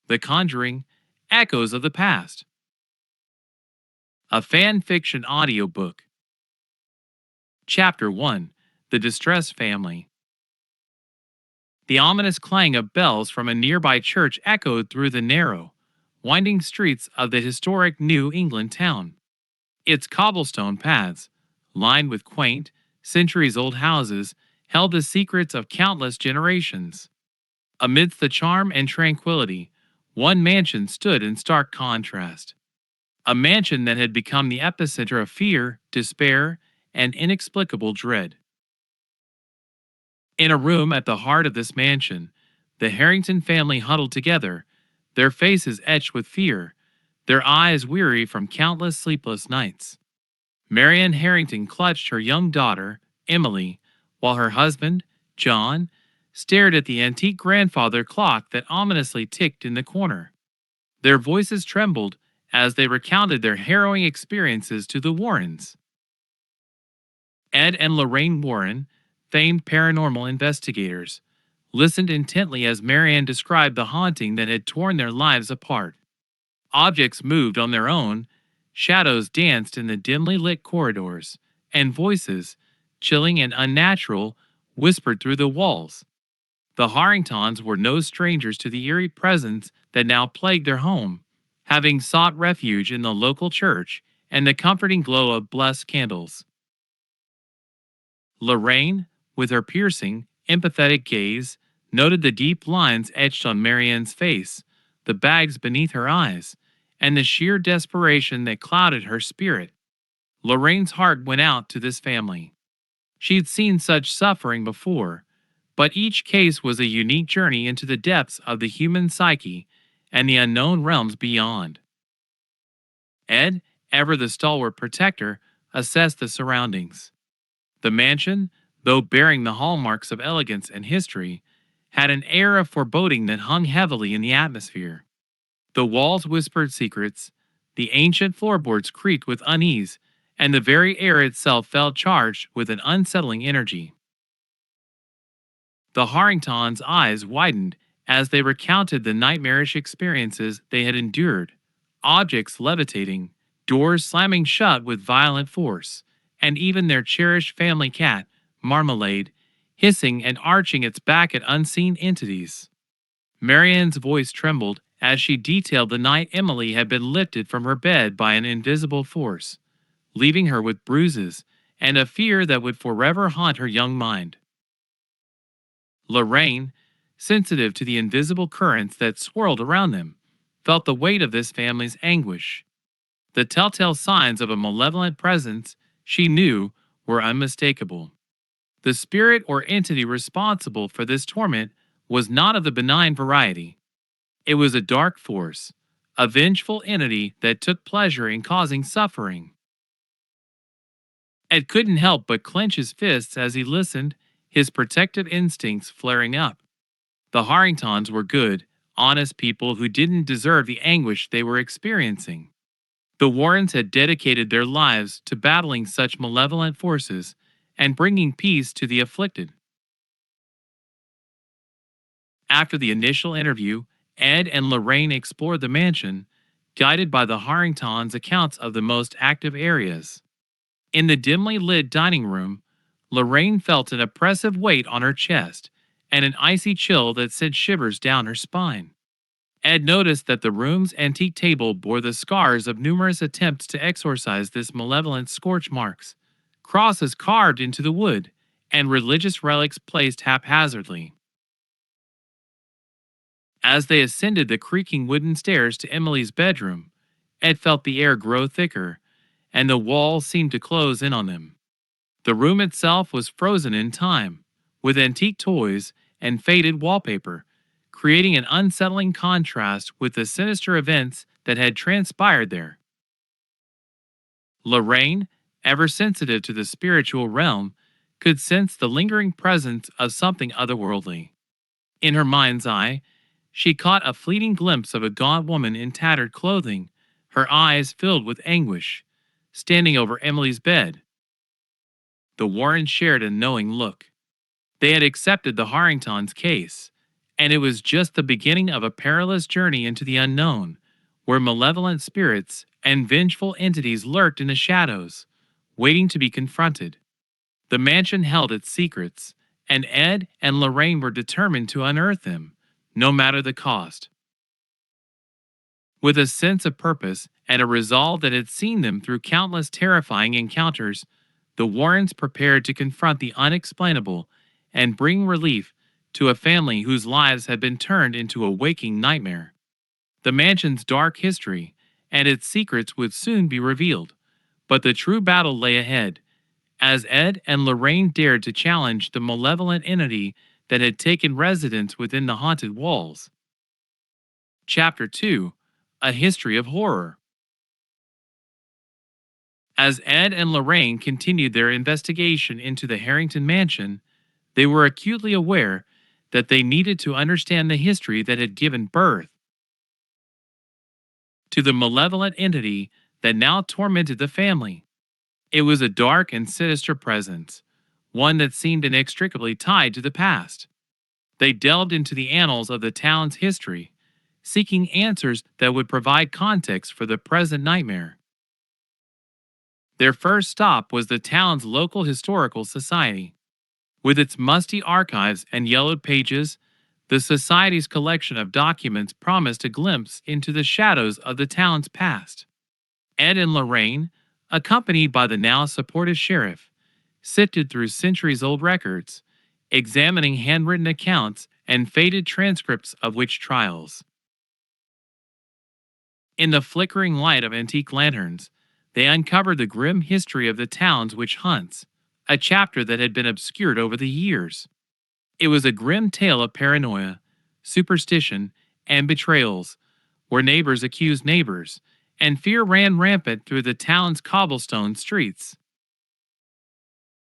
The Conjuring, Echoes of the Past. A fan fiction audiobook. Chapter 1. The Distressed Family. The ominous clang of bells from a nearby church echoed through the narrow, winding streets of the historic New England town. Its cobblestone paths, lined with quaint, centuries-old houses, held the secrets of countless generations. Amidst the charm and tranquility, one mansion stood in stark contrast. A mansion that had become the epicenter of fear, despair, and inexplicable dread. In a room at the heart of this mansion, the Harrington family huddled together, their faces etched with fear, their eyes weary from countless sleepless nights. Marianne Harrington clutched her young daughter, Emily, while her husband, John, stared at the antique grandfather clock that ominously ticked in the corner. Their voices trembled as they recounted their harrowing experiences to the Warrens. Ed and Lorraine Warren, famed paranormal investigators, listened intently as Marianne described the haunting that had torn their lives apart. Objects moved on their own, shadows danced in the dimly lit corridors, and voices, chilling and unnatural, whispered through the walls. The Harringtons were no strangers to the eerie presence that now plagued their home, having sought refuge in the local church and the comforting glow of blessed candles. Lorraine, with her piercing, empathetic gaze, noted the deep lines etched on Marianne's face, the bags beneath her eyes, and the sheer desperation that clouded her spirit. Lorraine's heart went out to this family. She'd seen such suffering before, but each case was a unique journey into the depths of the human psyche and the unknown realms beyond. Ed, ever the stalwart protector, assessed the surroundings. The mansion, though bearing the hallmarks of elegance and history, had an air of foreboding that hung heavily in the atmosphere. The walls whispered secrets, the ancient floorboards creaked with unease, and the very air itself felt charged with an unsettling energy. The Harringtons' eyes widened as they recounted the nightmarish experiences they had endured, objects levitating, doors slamming shut with violent force, and even their cherished family cat, Marmalade, hissing and arching its back at unseen entities. Marianne's voice trembled as she detailed the night Emily had been lifted from her bed by an invisible force, leaving her with bruises and a fear that would forever haunt her young mind. Lorraine, sensitive to the invisible currents that swirled around them, felt the weight of this family's anguish. The telltale signs of a malevolent presence, she knew, were unmistakable. The spirit or entity responsible for this torment was not of the benign variety. It was a dark force, a vengeful entity that took pleasure in causing suffering. Ed couldn't help but clench his fists as he listened, his protective instincts flaring up. The Harringtons were good, honest people who didn't deserve the anguish they were experiencing. The Warrens had dedicated their lives to battling such malevolent forces and bringing peace to the afflicted. After the initial interview, Ed and Lorraine explored the mansion, guided by the Harringtons' accounts of the most active areas. In the dimly lit dining room, Lorraine felt an oppressive weight on her chest and an icy chill that sent shivers down her spine. Ed noticed that the room's antique table bore the scars of numerous attempts to exorcise this malevolent scorch marks, crosses carved into the wood, and religious relics placed haphazardly. As they ascended the creaking wooden stairs to Emily's bedroom, Ed felt the air grow thicker, and the walls seemed to close in on them. The room itself was frozen in time, with antique toys and faded wallpaper, creating an unsettling contrast with the sinister events that had transpired there. Lorraine, ever sensitive to the spiritual realm, could sense the lingering presence of something otherworldly. In her mind's eye, she caught a fleeting glimpse of a gaunt woman in tattered clothing, her eyes filled with anguish, standing over Emily's bed. The Warrens shared a knowing look. They had accepted the Harringtons' case, And it was just the beginning of a perilous journey into the unknown, where malevolent spirits and vengeful entities lurked in the shadows, waiting to be confronted. The mansion held its secrets, and Ed and Lorraine were determined to unearth them, no matter the cost. With a sense of purpose and a resolve that had seen them through countless terrifying encounters, the Warrens prepared to confront the unexplainable and bring relief to a family whose lives had been turned into a waking nightmare. The mansion's dark history and its secrets would soon be revealed, but the true battle lay ahead, as Ed and Lorraine dared to challenge the malevolent entity that had taken residence within the haunted walls. Chapter 2: A History of Horror. As Ed and Lorraine continued their investigation into the Harrington mansion, they were acutely aware that they needed to understand the history that had given birth to the malevolent entity that now tormented the family. It was a dark and sinister presence, one that seemed inextricably tied to the past. They delved into the annals of the town's history, seeking answers that would provide context for the present nightmare. Their first stop was the town's local historical society. With its musty archives and yellowed pages, the society's collection of documents promised a glimpse into the shadows of the town's past. Ed and Lorraine, accompanied by the now supportive sheriff, sifted through centuries-old records, examining handwritten accounts and faded transcripts of witch trials. In the flickering light of antique lanterns, they uncovered the grim history of the town's witch hunts, a chapter that had been obscured over the years. It was a grim tale of paranoia, superstition, and betrayals, where neighbors accused neighbors, and fear ran rampant through the town's cobblestone streets.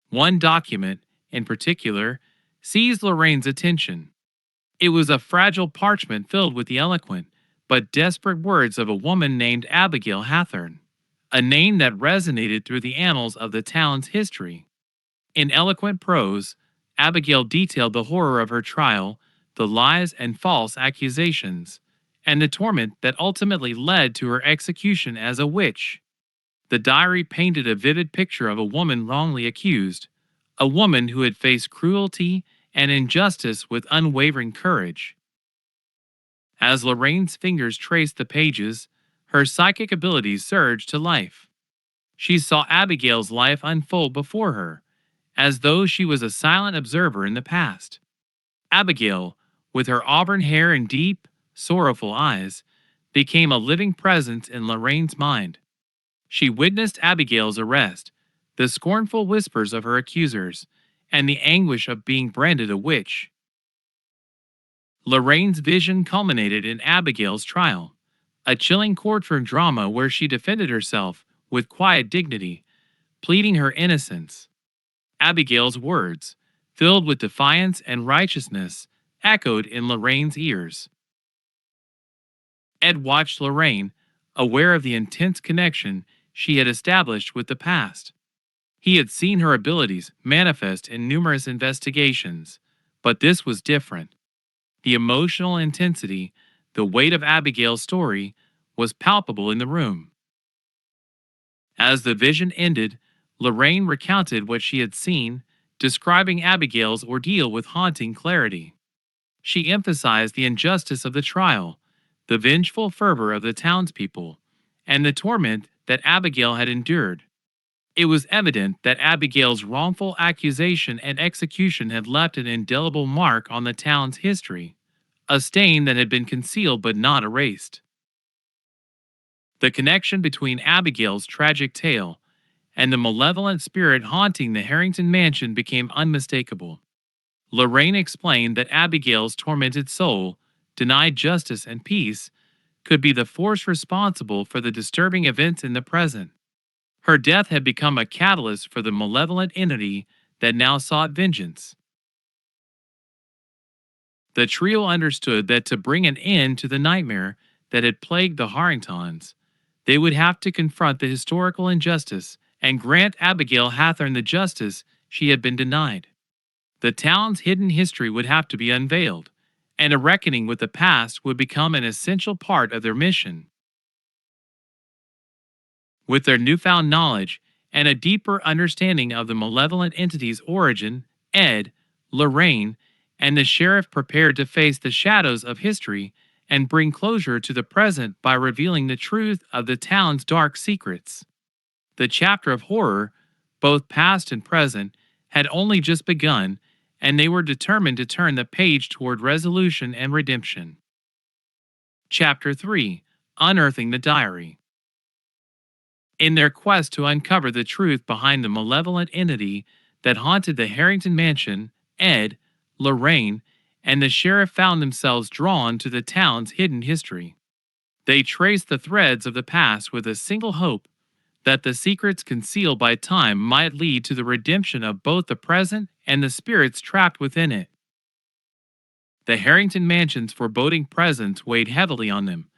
One document, in particular, seized Lorraine's attention. It was a fragile parchment filled with the eloquent but desperate words of a woman named Abigail Hathorne, a name that resonated through the annals of the town's history. In eloquent prose, Abigail detailed the horror of her trial, the lies and false accusations, and the torment that ultimately led to her execution as a witch. The diary painted a vivid picture of a woman wrongly accused, a woman who had faced cruelty and injustice with unwavering courage. As Lorraine's fingers traced the pages, her psychic abilities surged to life. She saw Abigail's life unfold before her, as though she was a silent observer in the past. Abigail, with her auburn hair and deep, sorrowful eyes, became a living presence in Lorraine's mind. She witnessed Abigail's arrest, the scornful whispers of her accusers, and the anguish of being branded a witch. Lorraine's vision culminated in Abigail's trial, a chilling courtroom drama where she defended herself with quiet dignity, pleading her innocence. Abigail's words, filled with defiance and righteousness, echoed in Lorraine's ears. Ed watched Lorraine, aware of the intense connection she had established with the past. He had seen her abilities manifest in numerous investigations, but this was different. The emotional intensity, the weight of Abigail's story, was palpable in the room. As the vision ended, Lorraine recounted what she had seen, describing Abigail's ordeal with haunting clarity. She emphasized the injustice of the trial, the vengeful fervor of the townspeople, and the torment that Abigail had endured. It was evident that Abigail's wrongful accusation and execution had left an indelible mark on the town's history, a stain that had been concealed but not erased. The connection between Abigail's tragic tale and the malevolent spirit haunting the Harrington mansion became unmistakable. Lorraine explained that Abigail's tormented soul, denied justice and peace, could be the force responsible for the disturbing events in the present. Her death had become a catalyst for the malevolent entity that now sought vengeance. The trio understood that to bring an end to the nightmare that had plagued the Harringtons, they would have to confront the historical injustice and grant Abigail Hathorne the justice she had been denied. The town's hidden history would have to be unveiled, and a reckoning with the past would become an essential part of their mission. With their newfound knowledge and a deeper understanding of the malevolent entity's origin, Ed, Lorraine, and the sheriff prepared to face the shadows of history and bring closure to the present by revealing the truth of the town's dark secrets. The chapter of horror, both past and present, had only just begun, and they were determined to turn the page toward resolution and redemption. Chapter 3: Unearthing the Diary. In their quest to uncover the truth behind the malevolent entity that haunted the Harrington mansion, Ed, Lorraine, and the sheriff found themselves drawn to the town's hidden history. They traced the threads of the past with a single hope: that the secrets concealed by time might lead to the redemption of both the present and the spirits trapped within it. The Harrington mansion's foreboding presence weighed heavily on them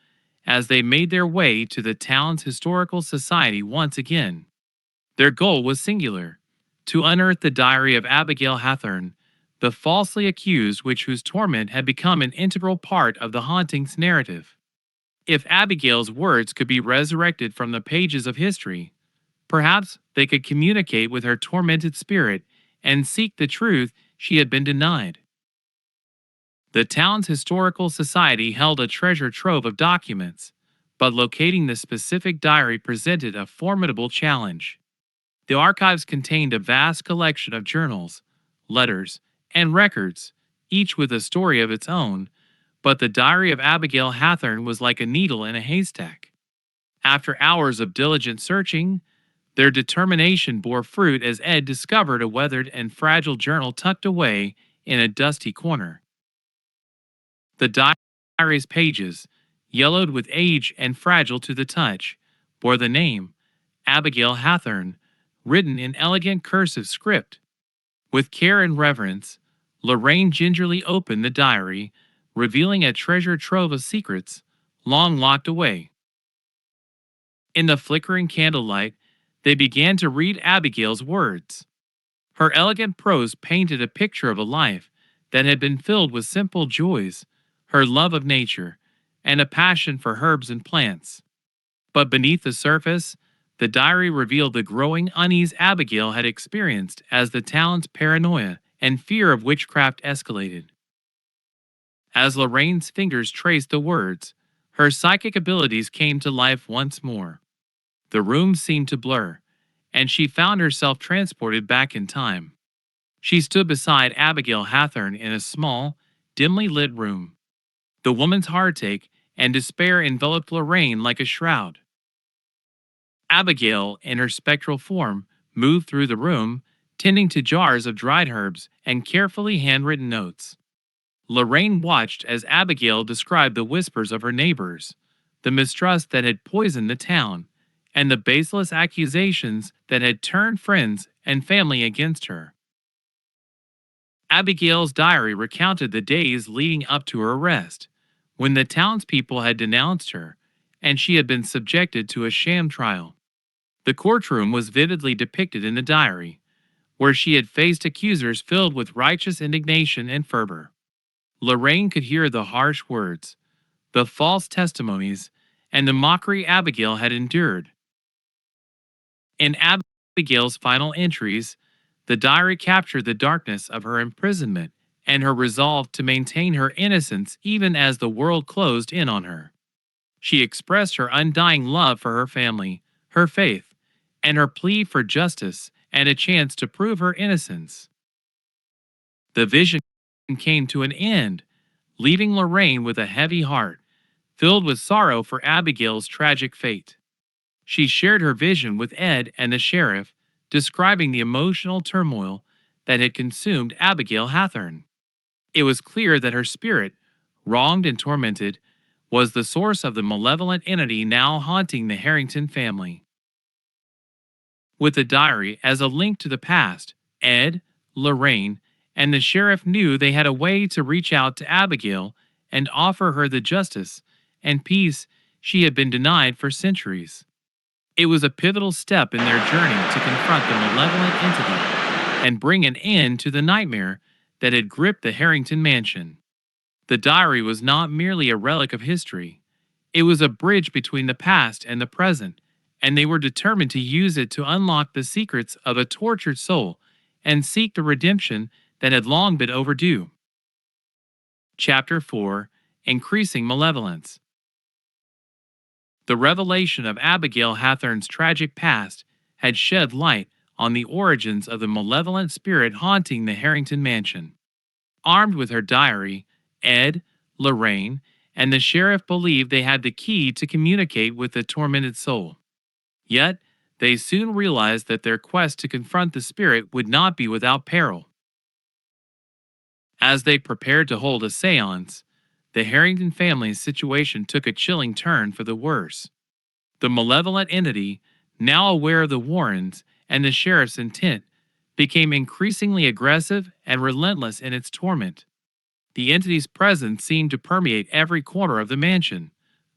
as they made their way to the town's historical society once again. Their goal was singular: to unearth the diary of Abigail Hathorne, the falsely accused witch whose torment had become an integral part of the haunting's narrative. If Abigail's words could be resurrected from the pages of history, perhaps they could communicate with her tormented spirit and seek the truth she had been denied. The town's historical society held a treasure trove of documents, but locating the specific diary presented a formidable challenge. The archives contained a vast collection of journals, letters, and records, each with a story of its own, but the diary of Abigail Hathorne was like a needle in a haystack. After hours of diligent searching, their determination bore fruit as Ed discovered a weathered and fragile journal tucked away in a dusty corner. The diary's pages, yellowed with age and fragile to the touch, bore the name, Abigail Hathorne, written in elegant cursive script. With care and reverence, Lorraine gingerly opened the diary, revealing a treasure trove of secrets, long locked away. In the flickering candlelight, they began to read Abigail's words. Her elegant prose painted a picture of a life that had been filled with simple joys, her love of nature, and a passion for herbs and plants. But beneath the surface, the diary revealed the growing unease Abigail had experienced as the town's paranoia and fear of witchcraft escalated. As Lorraine's fingers traced the words, her psychic abilities came to life once more. The room seemed to blur, and she found herself transported back in time. She stood beside Abigail Hathorne in a small, dimly lit room. The woman's heartache and despair enveloped Lorraine like a shroud. Abigail, in her spectral form, moved through the room, tending to jars of dried herbs and carefully handwritten notes. Lorraine watched as Abigail described the whispers of her neighbors, the mistrust that had poisoned the town, and the baseless accusations that had turned friends and family against her. Abigail's diary recounted the days leading up to her arrest, when the townspeople had denounced her, and she had been subjected to a sham trial. The courtroom was vividly depicted in the diary, where she had faced accusers filled with righteous indignation and fervor. Lorraine could hear the harsh words, the false testimonies, and the mockery Abigail had endured. In Abigail's final entries, the diary captured the darkness of her imprisonment and her resolve to maintain her innocence even as the world closed in on her. She expressed her undying love for her family, her faith, and her plea for justice and a chance to prove her innocence. The vision came to an end, leaving Lorraine with a heavy heart, filled with sorrow for Abigail's tragic fate. She shared her vision with Ed and the sheriff, describing the emotional turmoil that had consumed Abigail Hathorne. It was clear that her spirit, wronged and tormented, was the source of the malevolent entity now haunting the Harrington family. With the diary as a link to the past, Ed, Lorraine, and the sheriff knew they had a way to reach out to Abigail and offer her the justice and peace she had been denied for centuries. It was a pivotal step in their journey to confront the malevolent entity and bring an end to the nightmare that had gripped the Harrington mansion. The diary was not merely a relic of history, it was a bridge between the past and the present, and they were determined to use it to unlock the secrets of a tortured soul and seek the redemption that had long been overdue. Chapter 4: Increasing Malevolence. The revelation of Abigail Hathorne's tragic past had shed light on the origins of the malevolent spirit haunting the Harrington mansion. Armed with her diary, Ed, Lorraine, and the sheriff believed they had the key to communicate with the tormented soul. Yet, they soon realized that their quest to confront the spirit would not be without peril. As they prepared to hold a seance, the Harrington family's situation took a chilling turn for the worse. The malevolent entity, now aware of the Warrens and the sheriff's intent, became increasingly aggressive and relentless in its torment. The entity's presence seemed to permeate every corner of the mansion,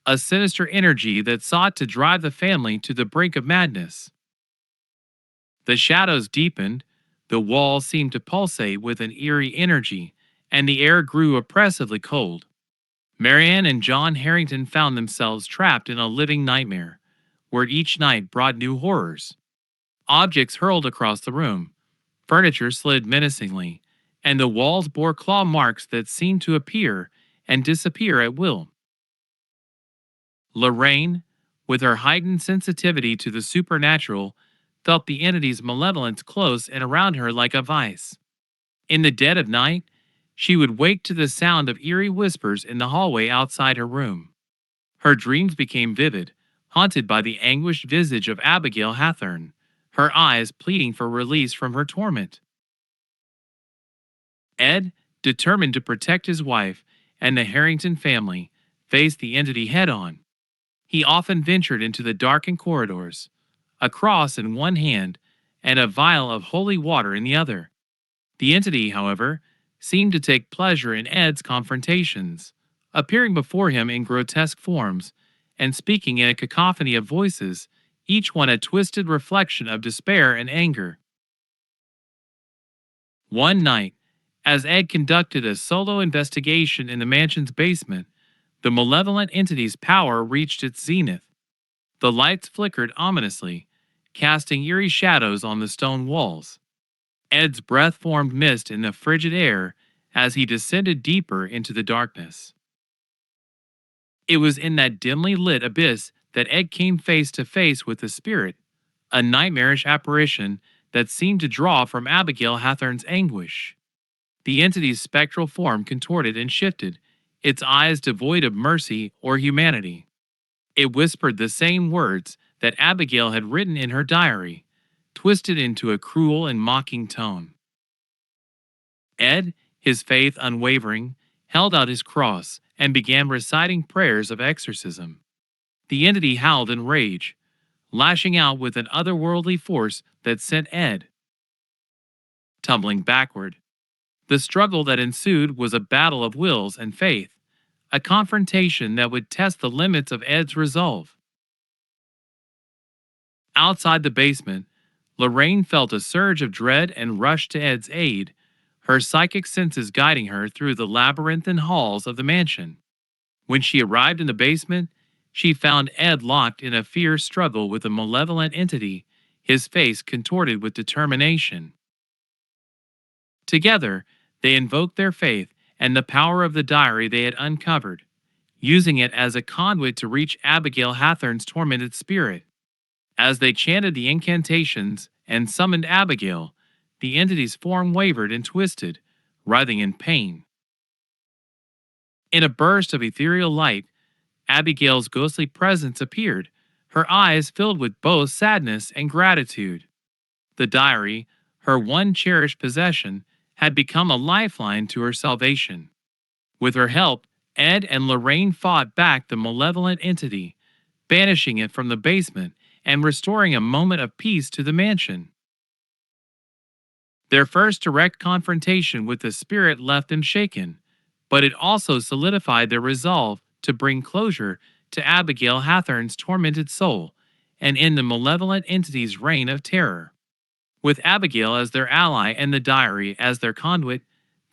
a sinister energy that sought to drive the family to the brink of madness. The shadows deepened, the walls seemed to pulsate with an eerie energy, and the air grew oppressively cold. Marianne and John Harrington found themselves trapped in a living nightmare, where each night brought new horrors. Objects hurled across the room, furniture slid menacingly, and the walls bore claw marks that seemed to appear and disappear at will. Lorraine, with her heightened sensitivity to the supernatural, felt the entity's malevolence close and around her like a vice. In the dead of night, she would wake to the sound of eerie whispers in the hallway outside her room. Her dreams became vivid, haunted by the anguished visage of Abigail Hathorne, her eyes pleading for release from her torment. Ed, determined to protect his wife and the Harrington family, faced the entity head-on. He often ventured into the darkened corridors, a cross in one hand and a vial of holy water in the other. The entity, however, seemed to take pleasure in Ed's confrontations, appearing before him in grotesque forms and speaking in a cacophony of voices, each one a twisted reflection of despair and anger. One night, as Ed conducted a solo investigation in the mansion's basement, the malevolent entity's power reached its zenith. The lights flickered ominously, casting eerie shadows on the stone walls. Ed's breath formed mist in the frigid air as he descended deeper into the darkness. It was in that dimly lit abyss that Ed came face to face with the spirit, a nightmarish apparition that seemed to draw from Abigail Hathorne's anguish. The entity's spectral form contorted and shifted, its eyes devoid of mercy or humanity. It whispered the same words that Abigail had written in her diary, twisted into a cruel and mocking tone. Ed, his faith unwavering, held out his cross and began reciting prayers of exorcism. The entity howled in rage, lashing out with an otherworldly force that sent Ed tumbling backward. The struggle that ensued was a battle of wills and faith, a confrontation that would test the limits of Ed's resolve. Outside the basement, Lorraine felt a surge of dread and rushed to Ed's aid, her psychic senses guiding her through the labyrinthine halls of the mansion. When she arrived in the basement, she found Ed locked in a fierce struggle with a malevolent entity, his face contorted with determination. Together, they invoked their faith and the power of the diary they had uncovered, using it as a conduit to reach Abigail Hathorne's tormented spirit. As they chanted the incantations and summoned Abigail, the entity's form wavered and twisted, writhing in pain. In a burst of ethereal light, Abigail's ghostly presence appeared, her eyes filled with both sadness and gratitude. The diary, her one cherished possession, had become a lifeline to her salvation. With her help, Ed and Lorraine fought back the malevolent entity, banishing it from the basement and restoring a moment of peace to the mansion. Their first direct confrontation with the spirit left them shaken, but it also solidified their resolve to bring closure to Abigail Hathorne's tormented soul and end the malevolent entity's reign of terror. With Abigail as their ally and the diary as their conduit,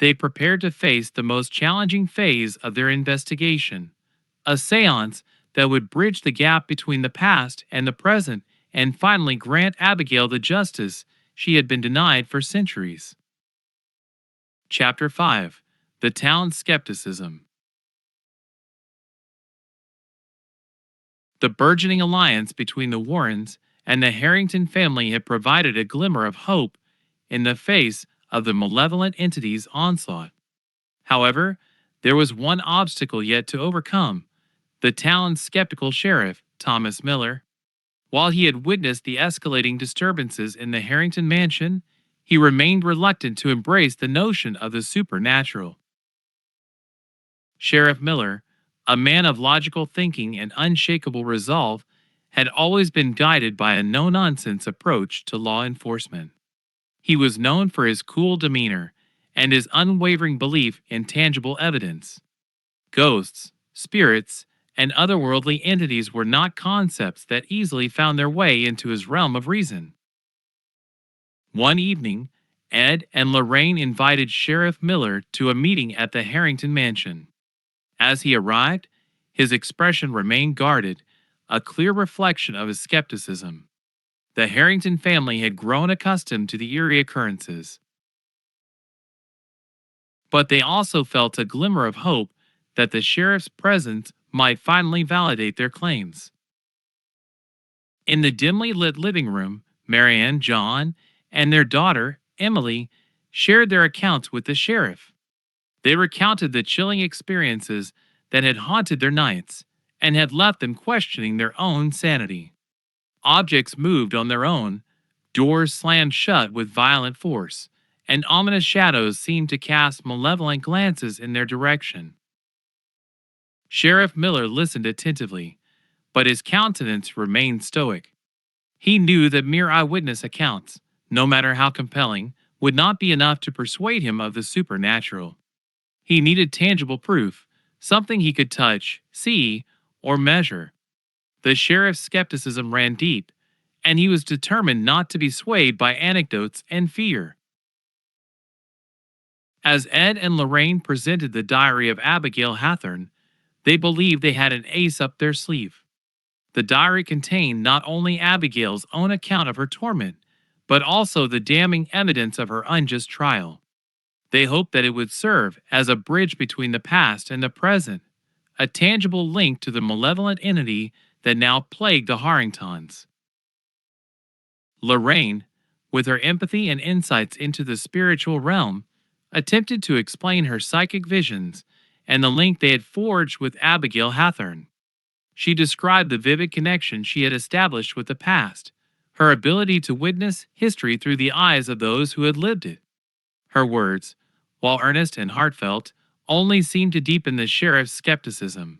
They prepared to face the most challenging phase of their investigation, a seance that would bridge the gap between the past and the present and finally grant Abigail the justice she had been denied for centuries. Chapter 5: The Town's Skepticism. The burgeoning alliance between the Warrens and the Harrington family had provided a glimmer of hope in the face of the malevolent entity's onslaught. However, there was one obstacle yet to overcome: the town's skeptical sheriff, Thomas Miller. While he had witnessed the escalating disturbances in the Harrington mansion, he remained reluctant to embrace the notion of the supernatural. Sheriff Miller, a man of logical thinking and unshakable resolve, had always been guided by a no-nonsense approach to law enforcement. He was known for his cool demeanor and his unwavering belief in tangible evidence. Ghosts, spirits, and otherworldly entities were not concepts that easily found their way into his realm of reason. One evening, Ed and Lorraine invited Sheriff Miller to a meeting at the Harrington mansion. As he arrived, his expression remained guarded, a clear reflection of his skepticism. The Harrington family had grown accustomed to the eerie occurrences, but they also felt a glimmer of hope that the sheriff's presence might finally validate their claims. In the dimly lit living room, Marianne, John, and their daughter, Emily, shared their accounts with the sheriff. They recounted the chilling experiences that had haunted their nights and had left them questioning their own sanity. Objects moved on their own, doors slammed shut with violent force, and ominous shadows seemed to cast malevolent glances in their direction. Sheriff Miller listened attentively, but his countenance remained stoic. He knew that mere eyewitness accounts, no matter how compelling, would not be enough to persuade him of the supernatural. He needed tangible proof, something he could touch, see, or measure. The sheriff's skepticism ran deep, and he was determined not to be swayed by anecdotes and fear. As Ed and Lorraine presented the diary of Abigail Hathorne, they believed they had an ace up their sleeve. The diary contained not only Abigail's own account of her torment, but also the damning evidence of her unjust trial. They hoped that it would serve as a bridge between the past and the present, a tangible link to the malevolent entity that now plagued the Harringtons. Lorraine, with her empathy and insights into the spiritual realm, attempted to explain her psychic visions and the link they had forged with Abigail Hathorne. She described the vivid connection she had established with the past, her ability to witness history through the eyes of those who had lived it. Her words, while earnest and heartfelt, only seemed to deepen the sheriff's skepticism.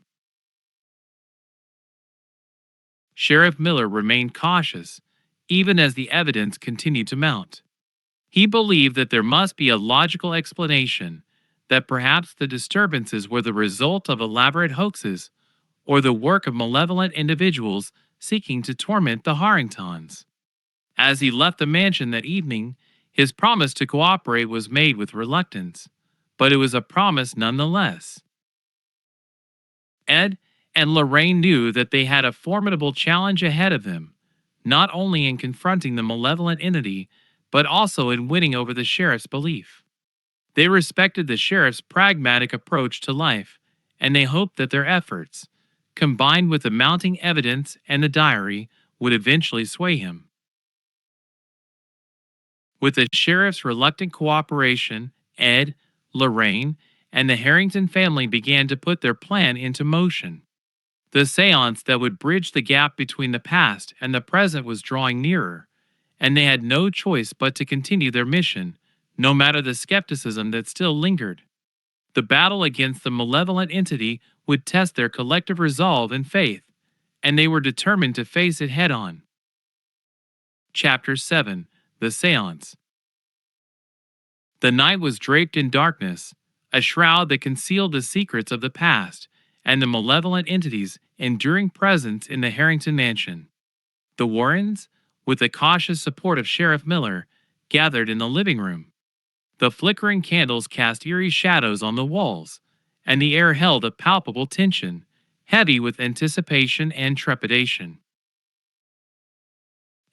Sheriff Miller remained cautious, even as the evidence continued to mount. He believed that there must be a logical explanation, that perhaps the disturbances were the result of elaborate hoaxes or the work of malevolent individuals seeking to torment the Harringtons. As he left the mansion that evening, his promise to cooperate was made with reluctance, but it was a promise nonetheless. Ed and Lorraine knew that they had a formidable challenge ahead of them, not only in confronting the malevolent entity, but also in winning over the sheriff's belief. They respected the sheriff's pragmatic approach to life, and they hoped that their efforts, combined with the mounting evidence and the diary, would eventually sway him. With the sheriff's reluctant cooperation, Ed, Lorraine, and the Harrington family began to put their plan into motion. The seance that would bridge the gap between the past and the present was drawing nearer, and they had no choice but to continue their mission, no matter the skepticism that still lingered. The battle against the malevolent entity would test their collective resolve and faith, and they were determined to face it head-on. Chapter 7: The Seance. The night was draped in darkness, a shroud that concealed the secrets of the past and the malevolent entity's enduring presence in the Harrington mansion. The Warrens, with the cautious support of Sheriff Miller, gathered in the living room. The flickering candles cast eerie shadows on the walls, and the air held a palpable tension, heavy with anticipation and trepidation.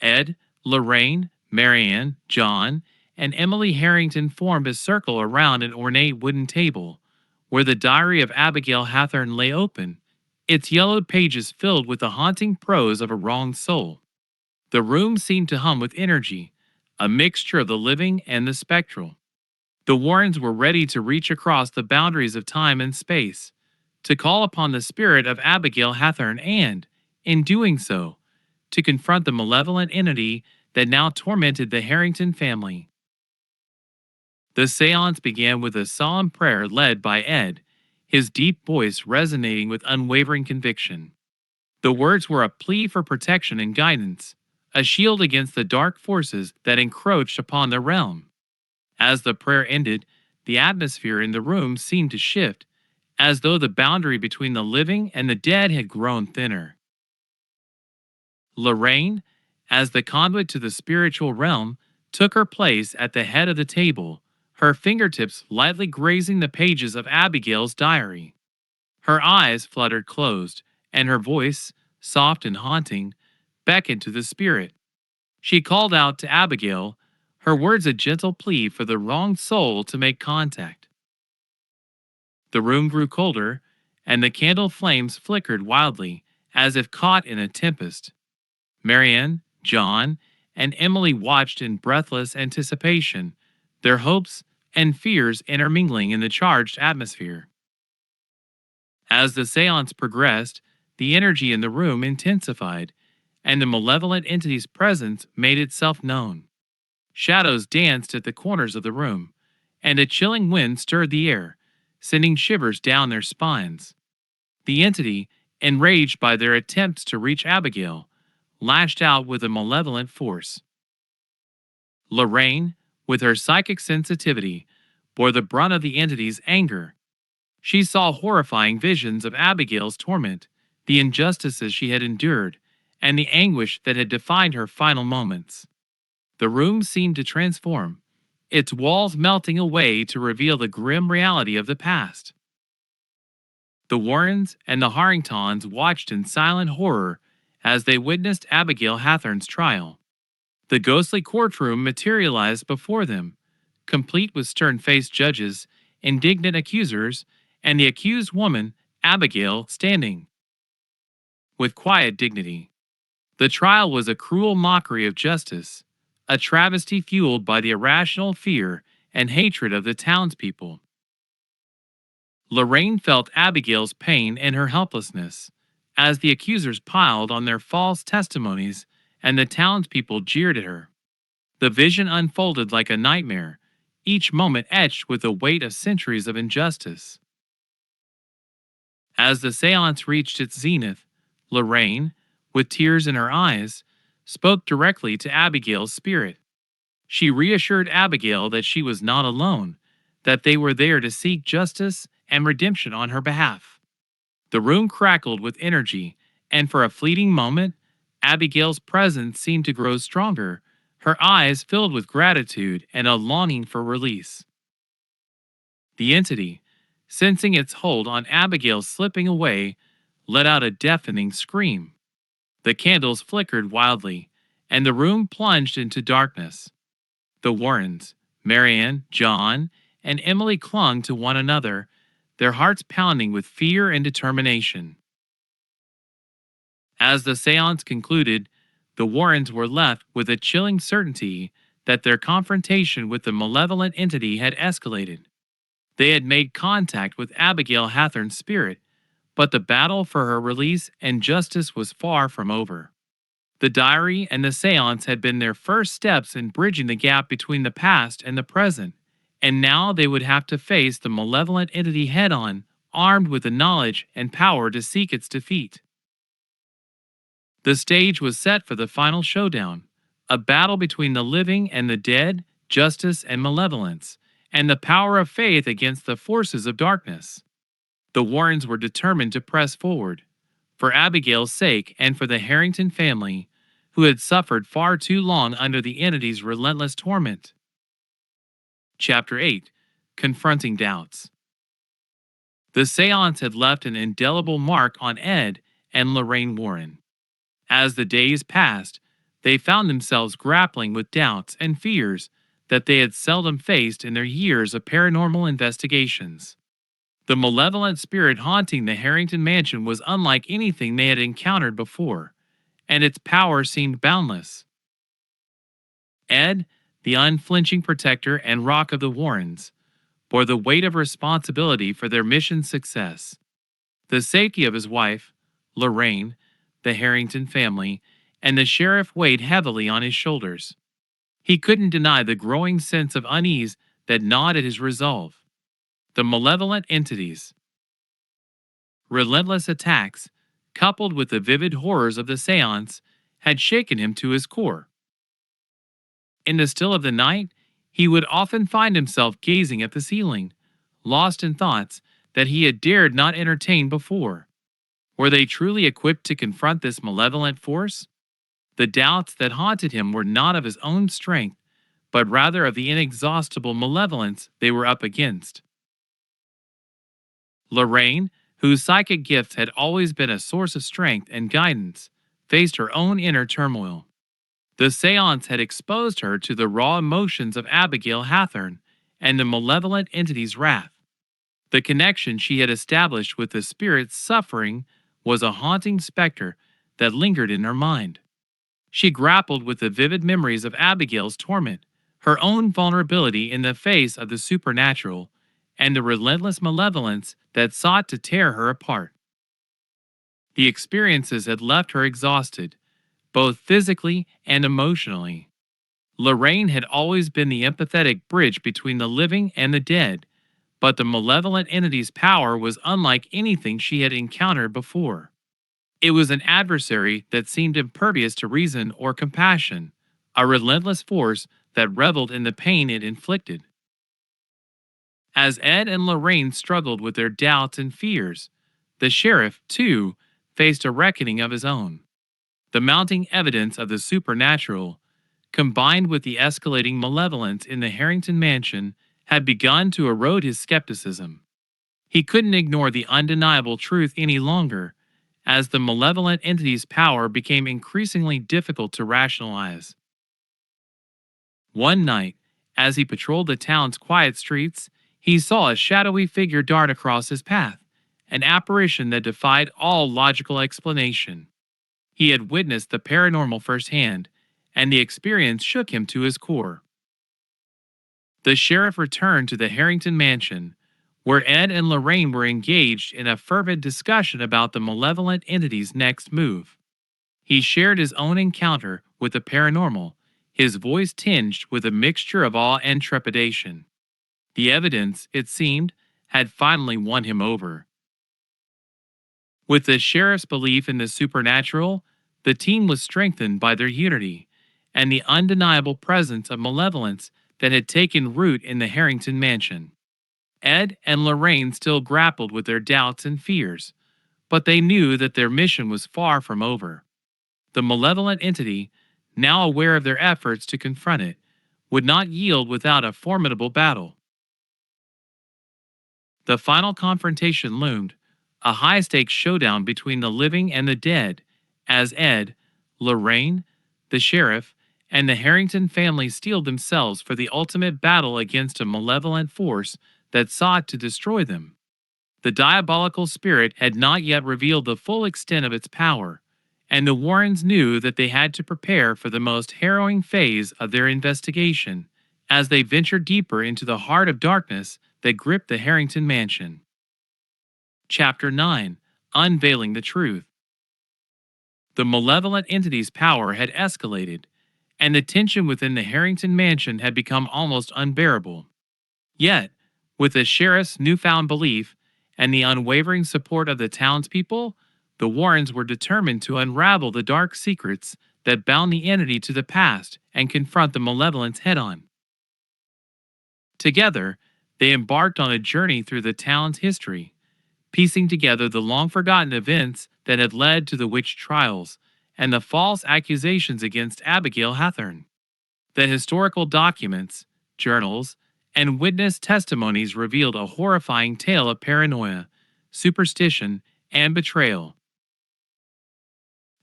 Ed, Lorraine, Marianne, John, and Emily Harrington formed a circle around an ornate wooden table, where the diary of Abigail Hathorne lay open, its yellowed pages filled with the haunting prose of a wronged soul. The room seemed to hum with energy, a mixture of the living and the spectral. The Warrens were ready to reach across the boundaries of time and space, to call upon the spirit of Abigail Hathorne and, in doing so, to confront the malevolent entity that now tormented the Harrington family. The seance began with a solemn prayer led by Ed, his deep voice resonating with unwavering conviction. The words were a plea for protection and guidance, a shield against the dark forces that encroached upon the realm. As the prayer ended, the atmosphere in the room seemed to shift, as though the boundary between the living and the dead had grown thinner. Lorraine, as the conduit to the spiritual realm, took her place at the head of the table, her fingertips lightly grazing the pages of Abigail's diary. Her eyes fluttered closed, and her voice, soft and haunting, beckoned to the spirit. She called out to Abigail, her words a gentle plea for the wronged soul to make contact. The room grew colder, and the candle flames flickered wildly, as if caught in a tempest. Marianne, John, and Emily watched in breathless anticipation, their hopes and fears intermingling in the charged atmosphere. As the seance progressed, the energy in the room intensified, and the malevolent entity's presence made itself known. Shadows danced at the corners of the room, and a chilling wind stirred the air, sending shivers down their spines. The entity, enraged by their attempts to reach Abigail, lashed out with a malevolent force. Lorraine, with her psychic sensitivity, bore the brunt of the entity's anger. She saw horrifying visions of Abigail's torment, the injustices she had endured, and the anguish that had defined her final moments. The room seemed to transform, its walls melting away to reveal the grim reality of the past. The Warrens and the Harringtons watched in silent horror as they witnessed Abigail Hathorne's trial. The ghostly courtroom materialized before them, complete with stern-faced judges, indignant accusers, and the accused woman, Abigail, standing with quiet dignity. The trial was a cruel mockery of justice, a travesty fueled by the irrational fear and hatred of the townspeople. Lorraine felt Abigail's pain and her helplessness, as the accusers piled on their false testimonies and the townspeople jeered at her. The vision unfolded like a nightmare, each moment etched with the weight of centuries of injustice. As the seance reached its zenith, Lorraine, with tears in her eyes, spoke directly to Abigail's spirit. She reassured Abigail that she was not alone, that they were there to seek justice and redemption on her behalf. The room crackled with energy, and for a fleeting moment, Abigail's presence seemed to grow stronger, her eyes filled with gratitude and a longing for release. The entity, sensing its hold on Abigail slipping away, let out a deafening scream. The candles flickered wildly, and the room plunged into darkness. The Warrens, Marianne, John, and Emily clung to one another, their hearts pounding with fear and determination. As the seance concluded, the Warrens were left with a chilling certainty that their confrontation with the malevolent entity had escalated. They had made contact with Abigail Hathorne's spirit, but the battle for her release and justice was far from over. The diary and the seance had been their first steps in bridging the gap between the past and the present, and now they would have to face the malevolent entity head-on, armed with the knowledge and power to seek its defeat. The stage was set for the final showdown, a battle between the living and the dead, justice and malevolence, and the power of faith against the forces of darkness. The Warrens were determined to press forward, for Abigail's sake and for the Harrington family, who had suffered far too long under the entity's relentless torment. Chapter 8. Confronting Doubts. The seance had left an indelible mark on Ed and Lorraine Warren. As the days passed, they found themselves grappling with doubts and fears that they had seldom faced in their years of paranormal investigations. The malevolent spirit haunting the Harrington mansion was unlike anything they had encountered before, and its power seemed boundless. Ed, the unflinching protector and rock of the Warrens, bore the weight of responsibility for their mission's success. The safety of his wife, Lorraine, the Harrington family, and the sheriff weighed heavily on his shoulders. He couldn't deny the growing sense of unease that gnawed at his resolve. The malevolent entities, relentless attacks, coupled with the vivid horrors of the seance, had shaken him to his core. In the still of the night, he would often find himself gazing at the ceiling, lost in thoughts that he had dared not entertain before. Were they truly equipped to confront this malevolent force? The doubts that haunted him were not of his own strength, but rather of the inexhaustible malevolence they were up against. Lorraine, whose psychic gifts had always been a source of strength and guidance, faced her own inner turmoil. The seance had exposed her to the raw emotions of Abigail Hathorne and the malevolent entity's wrath. The connection she had established with the spirit's suffering was a haunting specter that lingered in her mind. She grappled with the vivid memories of Abigail's torment, her own vulnerability in the face of the supernatural, and the relentless malevolence that sought to tear her apart. The experiences had left her exhausted, both physically and emotionally. Lorraine had always been the empathetic bridge between the living and the dead, but the malevolent entity's power was unlike anything she had encountered before. It was an adversary that seemed impervious to reason or compassion, a relentless force that reveled in the pain it inflicted. As Ed and Lorraine struggled with their doubts and fears, the sheriff, too, faced a reckoning of his own. The mounting evidence of the supernatural, combined with the escalating malevolence in the Harrington mansion, had begun to erode his skepticism. He couldn't ignore the undeniable truth any longer, as the malevolent entity's power became increasingly difficult to rationalize. One night, as he patrolled the town's quiet streets, he saw a shadowy figure dart across his path, an apparition that defied all logical explanation. He had witnessed the paranormal firsthand, and the experience shook him to his core. The sheriff returned to the Harrington mansion, where Ed and Lorraine were engaged in a fervent discussion about the malevolent entity's next move. He shared his own encounter with the paranormal, his voice tinged with a mixture of awe and trepidation. The evidence, it seemed, had finally won him over. With the sheriff's belief in the supernatural, the team was strengthened by their unity and the undeniable presence of malevolence that had taken root in the Harrington mansion. Ed and Lorraine still grappled with their doubts and fears, but they knew that their mission was far from over. The malevolent entity, now aware of their efforts to confront it, would not yield without a formidable battle. The final confrontation loomed, a high-stakes showdown between the living and the dead, as Ed, Lorraine, the sheriff, and the Harrington family steeled themselves for the ultimate battle against a malevolent force that sought to destroy them. The diabolical spirit had not yet revealed the full extent of its power, and the Warrens knew that they had to prepare for the most harrowing phase of their investigation as they ventured deeper into the heart of darkness that gripped the Harrington mansion. Chapter 9. Unveiling the Truth. The malevolent entity's power had escalated, and the tension within the Harrington mansion had become almost unbearable. Yet, with the sheriff's newfound belief and the unwavering support of the townspeople, the Warrens were determined to unravel the dark secrets that bound the entity to the past and confront the malevolence head-on. Together, they embarked on a journey through the town's history, piecing together the long-forgotten events that had led to the witch trials and the false accusations against Abigail Hathorne. The historical documents, journals, and witness testimonies revealed a horrifying tale of paranoia, superstition, and betrayal.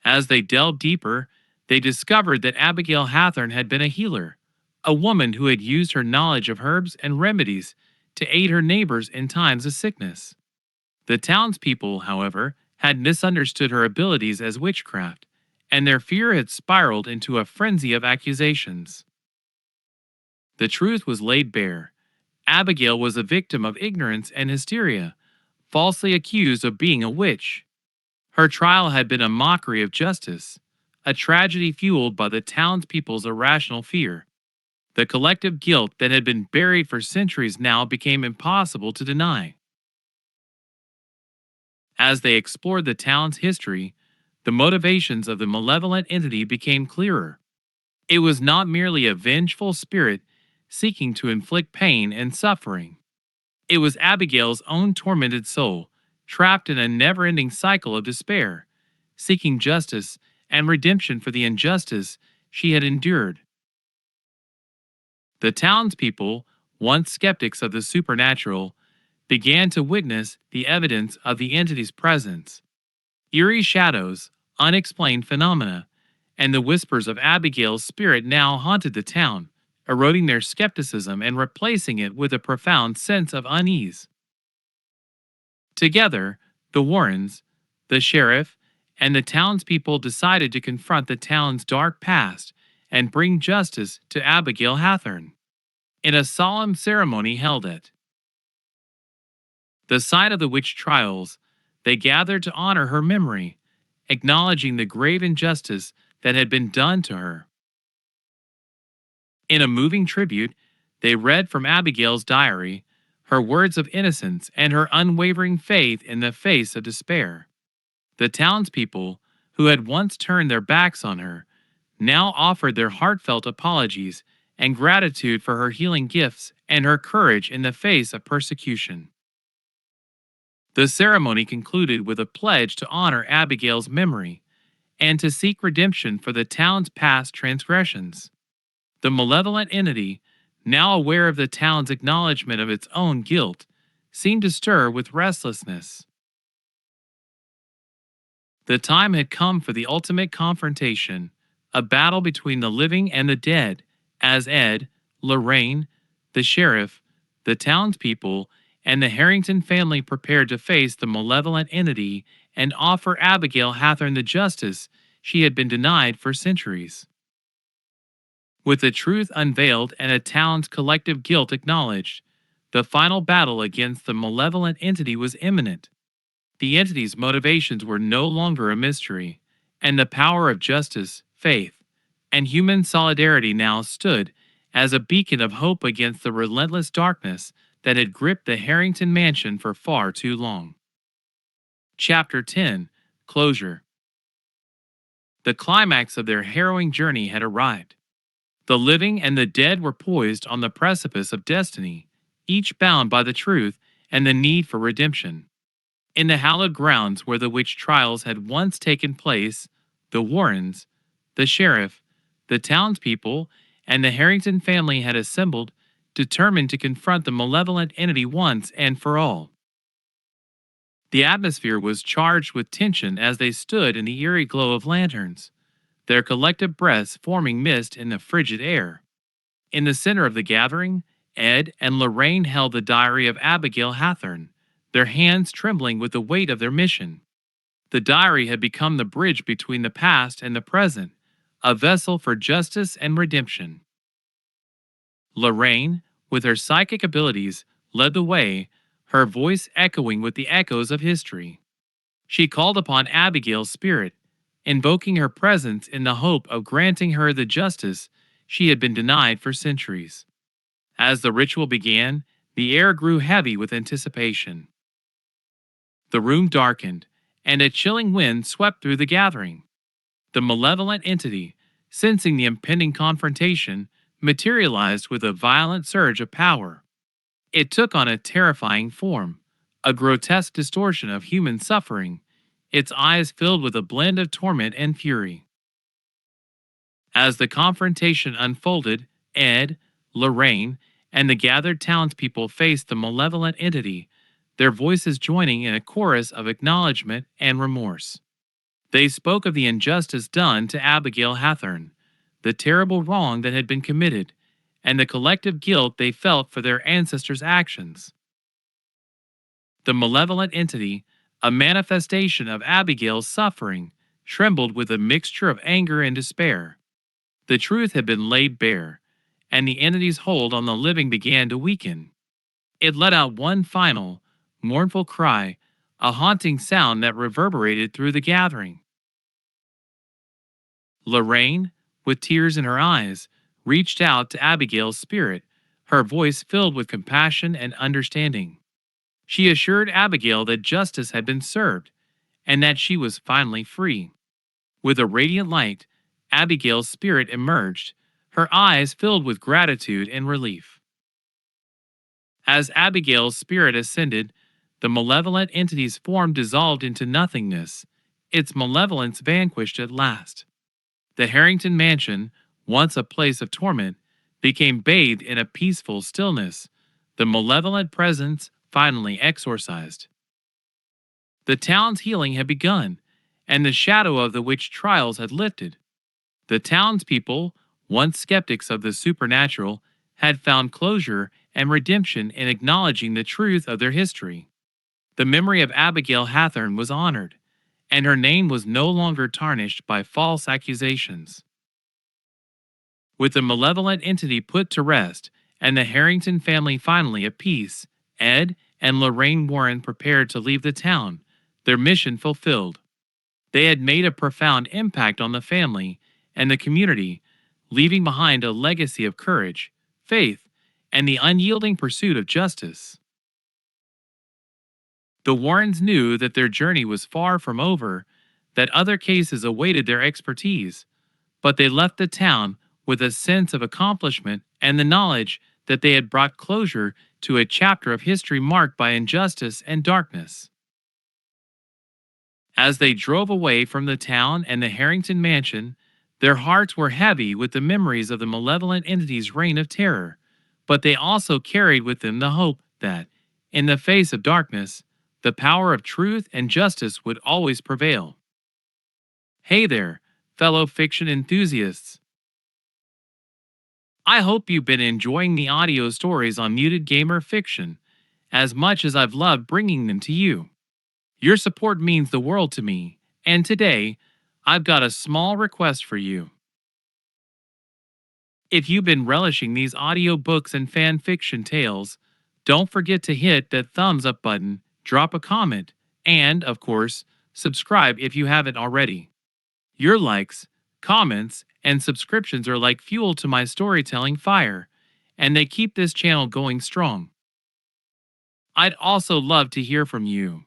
As they delved deeper, they discovered that Abigail Hathorne had been a healer, a woman who had used her knowledge of herbs and remedies to aid her neighbors in times of sickness. The townspeople, however, had misunderstood her abilities as witchcraft, and their fear had spiraled into a frenzy of accusations. The truth was laid bare. Abigail was a victim of ignorance and hysteria, falsely accused of being a witch. Her trial had been a mockery of justice, a tragedy fueled by the townspeople's irrational fear. The collective guilt that had been buried for centuries now became impossible to deny. As they explored the town's history, the motivations of the malevolent entity became clearer. It was not merely a vengeful spirit seeking to inflict pain and suffering. It was Abigail's own tormented soul, trapped in a never ending cycle of despair, seeking justice and redemption for the injustice she had endured. The townspeople, once skeptics of the supernatural, began to witness the evidence of the entity's presence. Eerie shadows, unexplained phenomena, and the whispers of Abigail's spirit now haunted the town, eroding their skepticism and replacing it with a profound sense of unease. Together, the Warrens, the sheriff, and the townspeople decided to confront the town's dark past and bring justice to Abigail Hathorne. In a solemn ceremony held at the site of the witch trials, they gathered to honor her memory, acknowledging the grave injustice that had been done to her. In a moving tribute, they read from Abigail's diary her words of innocence and her unwavering faith in the face of despair. The townspeople, who had once turned their backs on her, now offered their heartfelt apologies and gratitude for her healing gifts and her courage in the face of persecution. The ceremony concluded with a pledge to honor Abigail's memory and to seek redemption for the town's past transgressions. The malevolent entity, now aware of the town's acknowledgement of its own guilt, seemed to stir with restlessness. The time had come for the ultimate confrontation, a battle between the living and the dead, as Ed, Lorraine, the sheriff, the townspeople, and the Harrington family prepared to face the malevolent entity and offer Abigail Hathorne the justice she had been denied for centuries. With the truth unveiled and a town's collective guilt acknowledged, the final battle against the malevolent entity was imminent. The entity's motivations were no longer a mystery, and the power of justice, faith, and human solidarity now stood as a beacon of hope against the relentless darkness that had gripped the Harrington mansion for far too long. Chapter 10: Closure. The climax of their harrowing journey had arrived. The living and the dead were poised on the precipice of destiny, each bound by the truth and the need for redemption. In the hallowed grounds where the witch trials had once taken place, the Warrens, the sheriff, the townspeople, and the Harrington family had assembled, determined to confront the malevolent entity once and for all. The atmosphere was charged with tension as they stood in the eerie glow of lanterns, their collective breaths forming mist in the frigid air. In the center of the gathering, Ed and Lorraine held the diary of Abigail Hathorne, their hands trembling with the weight of their mission. The diary had become the bridge between the past and the present, a vessel for justice and redemption. Lorraine, with her psychic abilities, led the way, her voice echoing with the echoes of history. She called upon Abigail's spirit, invoking her presence in the hope of granting her the justice she had been denied for centuries. As the ritual began, the air grew heavy with anticipation. The room darkened, and a chilling wind swept through the gathering. The malevolent entity, sensing the impending confrontation, materialized with a violent surge of power. It took on a terrifying form, a grotesque distortion of human suffering, its eyes filled with a blend of torment and fury. As the confrontation unfolded, Ed, Lorraine, and the gathered townspeople faced the malevolent entity, their voices joining in a chorus of acknowledgement and remorse. They spoke of the injustice done to Abigail Hathorne, the terrible wrong that had been committed, and the collective guilt they felt for their ancestors' actions. The malevolent entity, a manifestation of Abigail's suffering, trembled with a mixture of anger and despair. The truth had been laid bare, and the entity's hold on the living began to weaken. It let out one final, mournful cry, a haunting sound that reverberated through the gathering. Lorraine, with tears in her eyes, reached out to Abigail's spirit, her voice filled with compassion and understanding. She assured Abigail that justice had been served, and that she was finally free. With a radiant light, Abigail's spirit emerged, her eyes filled with gratitude and relief. As Abigail's spirit ascended, the malevolent entity's form dissolved into nothingness, its malevolence vanquished at last. The Harrington mansion, once a place of torment, became bathed in a peaceful stillness, the malevolent presence finally exorcised. The town's healing had begun, and the shadow of the witch trials had lifted. The townspeople, once skeptics of the supernatural, had found closure and redemption in acknowledging the truth of their history. The memory of Abigail Hathorne was honored, and her name was no longer tarnished by false accusations. With the malevolent entity put to rest and the Harrington family finally at peace, Ed and Lorraine Warren prepared to leave the town, their mission fulfilled. They had made a profound impact on the family and the community, leaving behind a legacy of courage, faith, and the unyielding pursuit of justice. The Warrens knew that their journey was far from over, that other cases awaited their expertise, but they left the town with a sense of accomplishment and the knowledge that they had brought closure to a chapter of history marked by injustice and darkness. As they drove away from the town and the Harrington mansion, their hearts were heavy with the memories of the malevolent entity's reign of terror, but they also carried with them the hope that, in the face of darkness, the power of truth and justice would always prevail. Hey there, fellow fiction enthusiasts. I hope you've been enjoying the audio stories on Muted Gamer Fiction as much as I've loved bringing them to you. Your support means the world to me, and today, I've got a small request for you. If you've been relishing these audio books and fan fiction tales, don't forget to hit that thumbs up button, drop a comment, and, of course, subscribe if you haven't already. Your likes, comments, and subscriptions are like fuel to my storytelling fire, and they keep this channel going strong. I'd also love to hear from you.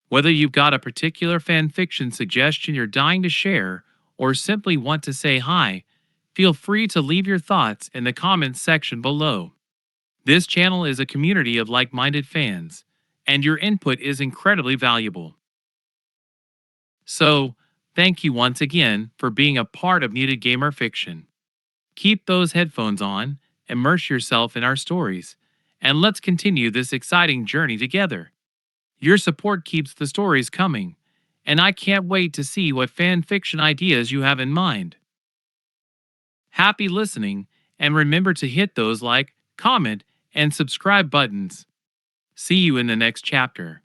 Whether you've got a particular fan fiction suggestion you're dying to share, or simply want to say hi, feel free to leave your thoughts in the comments section below. This channel is a community of like-minded fans, and your input is incredibly valuable. So, thank you once again for being a part of Muted Gamer Fiction. Keep those headphones on, immerse yourself in our stories, and let's continue this exciting journey together. Your support keeps the stories coming, and I can't wait to see what fan fiction ideas you have in mind. Happy listening, and remember to hit those like, comment, and subscribe buttons. See you in the next chapter.